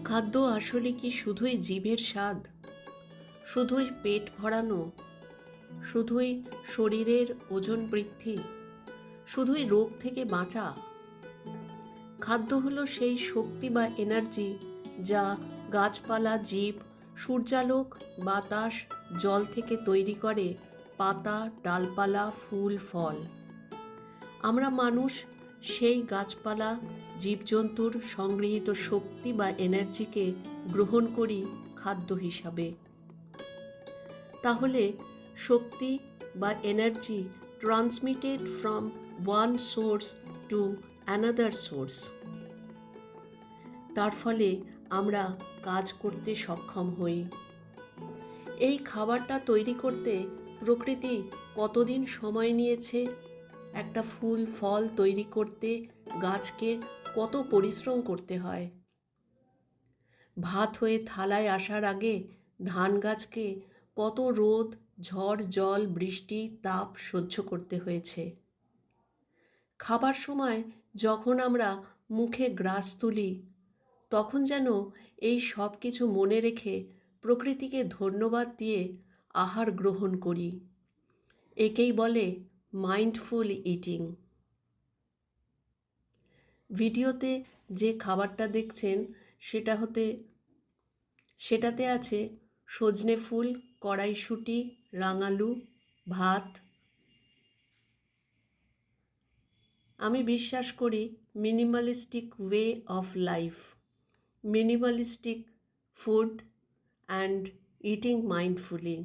খাদ্য আসলে কি শুধুই জিভের স্বাদ, শুধুই পেট ভরানো, শুধুই শরীরের ওজন বৃদ্ধি, শুধুই রোগ থেকে বাঁচা? খাদ্য হলো সেই শক্তি বা এনার্জি যা গাছপালা, জীব, সূর্যালোক, বাতাস, জল থেকে তৈরি করে পাতা, ডালপালা, ফুল, ফল। আমরা মানুষ সেই গাছপালা, জীবজন্তুর সংগৃহীত শক্তি বা এনার্জিকে গ্রহণ করি খাদ্য হিসাবে। তাহলে শক্তি বা energy transmitted from one source to another source. তার ফলে আমরা কাজ করতে সক্ষম হই। এই খাবারটা তৈরি করতে প্রকৃতি কতদিন সময় নিয়েছে? একটা ফুল ফল তৈরি করতে গাছকে কত পরিশ্রম করতে হয়? ভাত হয়ে থালায় আসার আগে ধান গাছকে কত রোদ, ঝড়, জল, বৃষ্টি, তাপ সহ্য করতে হয়েছে। খাবার সময় যখন আমরা মুখে গ্রাস তুলি, তখন যেন এই সব কিছু মনে রেখে প্রকৃতিকে ধন্যবাদ দিয়ে আহার গ্রহণ করি। একেই বলে মাইন্ডফুল ইটিং। ভিডিওতে যে খাবারটা দেখছেন সেটাতে আছে সজনে ফুল, কড়াইশুঁটি, রাঙালু, ভাত। আমি বিশ্বাস করি minimalistic way of life, minimalistic food and eating mindfully.